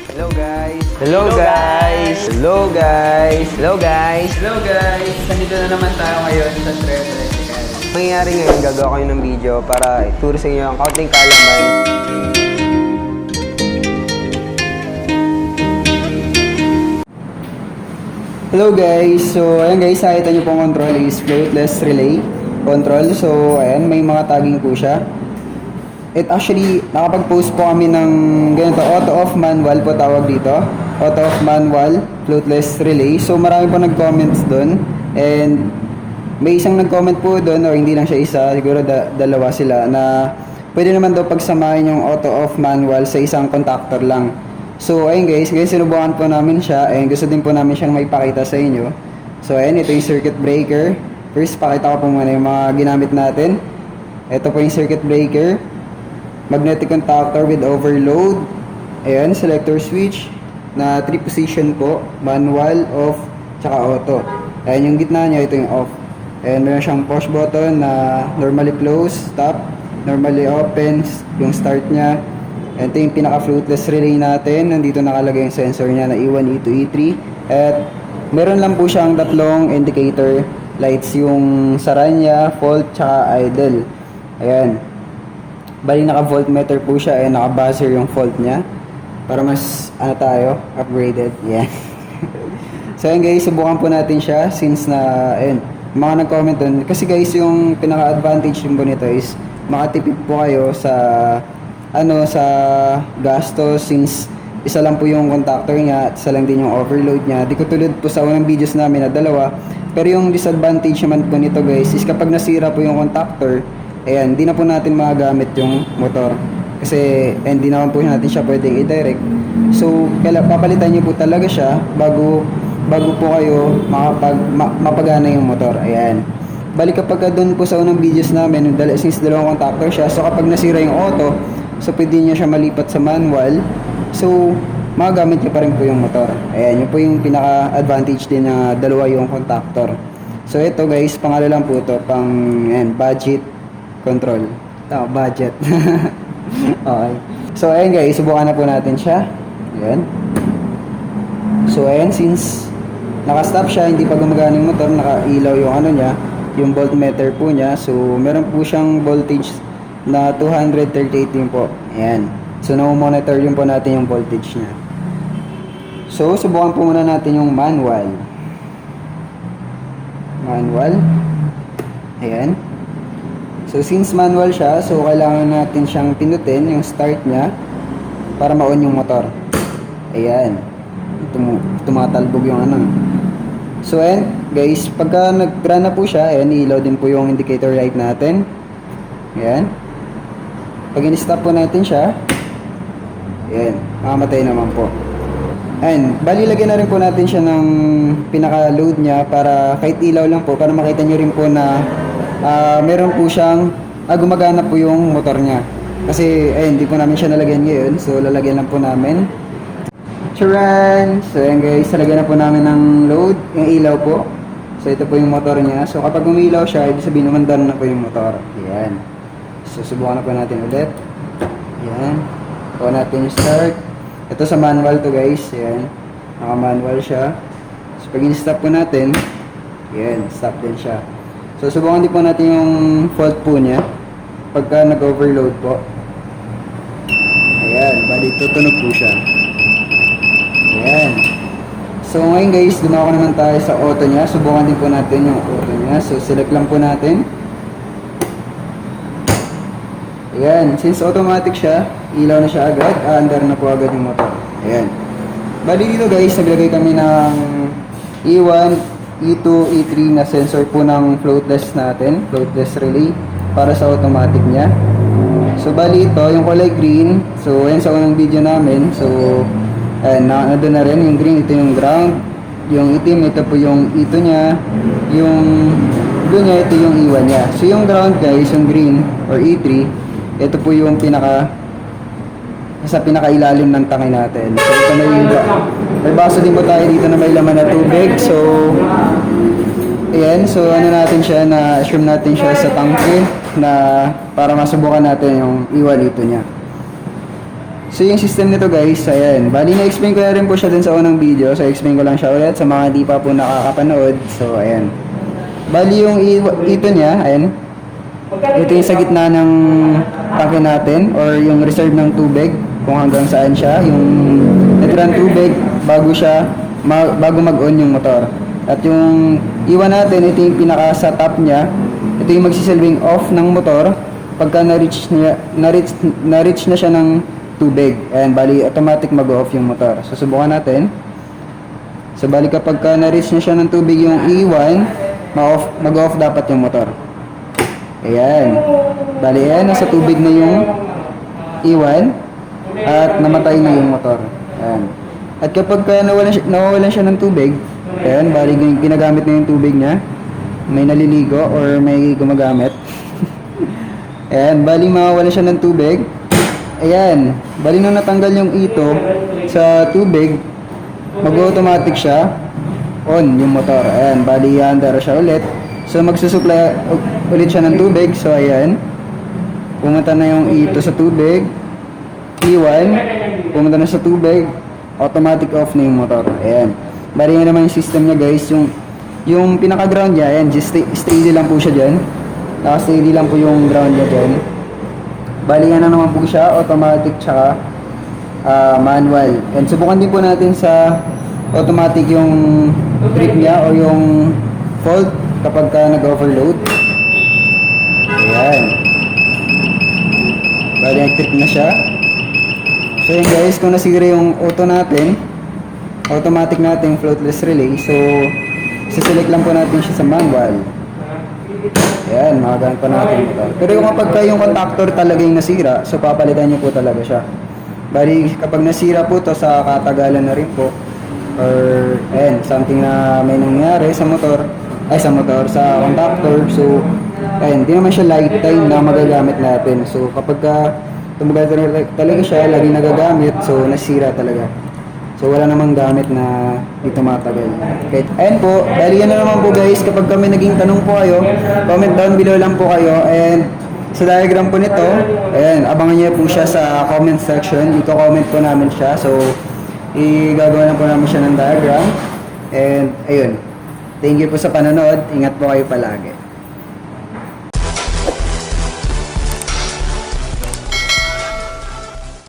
Hello guys! Hello guys! Hello guys! Hello guys! Hello guys! Nandito na naman tayo ngayon sa Tricycle. Mangyayari ngayon, gagawa kayo ng video para ituro sa inyo ang kaunting kaalaman. Hello guys! So ayan guys, nakita nyo pong control is Floatless Relay Control. So ayan, may mga tagging po siya. It actually, nakapag-post po kami ng ganito, auto-off manual po tawag dito. Auto-off manual, floatless relay. So marami po nag-comments doon. And may isang nag-comment po doon, o hindi lang siya isa, siguro dalawa sila, na pwede naman daw pagsamahin yung auto-off manual sa isang contactor lang. So ayun guys, sinubukan po namin siya, and gusto din po namin siyang maipakita sa inyo. So ayun, ito yung circuit breaker. First, pakita ko po muna yung mga ginamit natin. Ito po yung circuit breaker. Magnetic contactor with overload. Ayan, selector switch na 3 position po, manual, off, tsaka auto. Ayan yung gitna niya, ito yung off. Ayan, meron siyang push button na normally close, stop, normally open, yung start niya. Ayan, ito yung pinaka floatless relay natin. Nandito nakalagay yung sensor niya na E1, E2, E3. At meron lang po siyang tatlong indicator lights, yung sara niya, fault, tsaka idle. Ayan. Bali naka voltmeter po siya, eh naka-buzzer yung fault niya para mas tayo upgraded. Yeah. So ayun guys, subukan po natin siya since na ayun, mga nag-comment doon kasi guys, yung pinaka-advantage din po nito is makatipid po kayo sa sa gastos since isa lang po yung contactor niya at isa lang din yung overload niya. Di ko tulad po sa unang videos namin na dalawa. Pero yung disadvantage naman po nito guys is kapag nasira po yung contactor, ayan, hindi na po natin magagamit yung motor. Kasi, hindi naman po natin siya pwedeng i-direct. So, papalitan nyo po talaga siya bago po kayo mapagana yung motor. Ayan. Balik kapag doon po sa unang videos namin, since dalawang contactor siya, so kapag nasira yung auto, so pwede nyo siya malipat sa manual. So, magagamit nyo pa rin po yung motor. Ayan, yun po yung pinaka-advantage din na dalawa yung contactor. So, ito guys, pangalo lang po ito, pang budget control. Budget. Okay. So, ayan guys, subukan na po natin siya. Ayan. So, ayan, since naka-stop siya, hindi pa gumagana yung motor, naka-ilaw yung niya, yung voltmeter po niya. So, meron po siyang voltage na 238 din po. Ayan. So, na-monitor yun po natin yung voltage niya. So, subukan po muna natin yung manual. Manual. Ayan. So, since manual siya, so kailangan natin siyang pindutin yung start niya para ma-on yung motor. Ayan. Tumatalbog yung So, ayan, guys, pagka nag-run na po siya, ayan, ilaw din po yung indicator light natin. Ayan. Pag in-stop po natin siya, ayan, makamatay naman po. Ayan, bali lagyan na rin po natin siya ng pinaka-load niya para kahit ilaw lang po, para makita nyo rin po na meron po siyang gumagana po yung motor niya. Kasi ayun, hindi po namin siya nalagyan ngayon. So lalagyan lang po namin. Charan! So ayan guys, lalagyan na po namin ng load, yung ilaw po. So ito po yung motor niya. So kapag umilaw siya, ibig sabihin naman na po yung motor. Ayan. So subukan na po natin ulit. Ayan. Kuha natin yung start. Ito sa manual to guys. Ayan. Naka-manual siya. So pag in-stop po natin, ayan, stop din siya. So, subukan din po natin yung fault po niya pagka nag-overload po. Ayan, bali tutunog po siya. Ayan. So, ngayon guys, dumako naman tayo sa auto niya. Subukan din po natin yung auto niya. So, select lang po natin. Ayan, since automatic siya, ilaw na siya agad, under na po agad yung motor. Ayan. Bali dito guys, naglagay kami ng E1, E2, E3 na sensor po ng floatless natin, floatless relay, para sa automatic niya. So, bali ito, yung kulay green, so, ayan sa unang video namin, so, ayan, nandun na rin, yung green, ito yung ground, yung itim, ito po yung E2 niya, yung blue niya, ito yung E1 niya. So, yung ground guys, yung green, or E3, ito po yung sa pinakailalim ng tangay natin. So, ito may baso din po tayo dito na may laman na tubig. So, ayan. So, natin siya, na-assume natin siya sa tangke na para masubukan natin yung iwan dito niya. So yung system nito guys, ayan. Bali na-explain ko na rin po siya dun sa unang video. So explain ko lang siya ulit sa mga di pa po nakakapanood. So ayan. Bali yung ito niya, ayan. Ito yung sa gitna ng tangke natin or yung reserve ng tubig kung hanggang saan siya. Yung natirang tubig bago bago mag-on yung motor. At yung iwan natin, ito yung pinaka sa top niya. Ito yung magsisilbing off ng motor pagka na-reach na siya ng tubig. Ayan, bali automatic mag-off yung motor. So subukan natin. So bali kapag na-reach na siya ng tubig yung E1, mag-off dapat yung motor. Ayan. Bali ayan, nasa tubig na yung E1 at namatay na yung motor. Ayan. At kapag nawawalan siya ng tubig, ayan, bali ginagamit na yung tubig niya. May naliligo or may gumagamit. Ayan, bali mawawalan siya ng tubig. Ayan, bali nung natanggal yung ito sa tubig, mag-automatic siya on yung motor. Ayan, bali under siya ulit. So magsusupply ulit siya ng tubig. So ayan, pumunta na yung ito sa tubig. E1, pumunta na sa tubig, automatic off na yung motor. Ayan, bali nga naman yung system niya guys. Yung pinaka-ground niya, ayan, just steady lang po siya dyan. Naka-steady lang po yung ground niya dyan. Bali nga na naman po siya, automatic tsaka manual. And subukan din po natin sa automatic yung trip niya o yung fault kapag nag-overload. Ayan. Bali nag-trip na siya. So yun guys, kung nasira yung auto natin, automatic natin floatless relay. So select lang po natin siya sa manual. Ayan, magagamit pa natin ito. Pero yung kapag yung contactor talaga yung nasira, so papalitan niyo po talaga siya. Bali, kapag nasira po to sa katagalan na rin po, or ayan, something na may nangyari sa motor, sa contactor, so ayan, di naman siya lifetime na magagamit natin. So kapag tumagal talaga siya, lagi nagagamit, so nasira talaga. So wala namang gamit na di tumatagal. Okay. Ayan po, dahil yan na naman po guys, kapag kami naging tanong po kayo, comment down below lang po kayo. And sa diagram po nito, ayan, abangan niyo po siya sa comment section. Ito-comment po namin siya. So igagawa na po namin siya ng diagram. And ayun, thank you po sa panonood. Ingat po kayo palagi.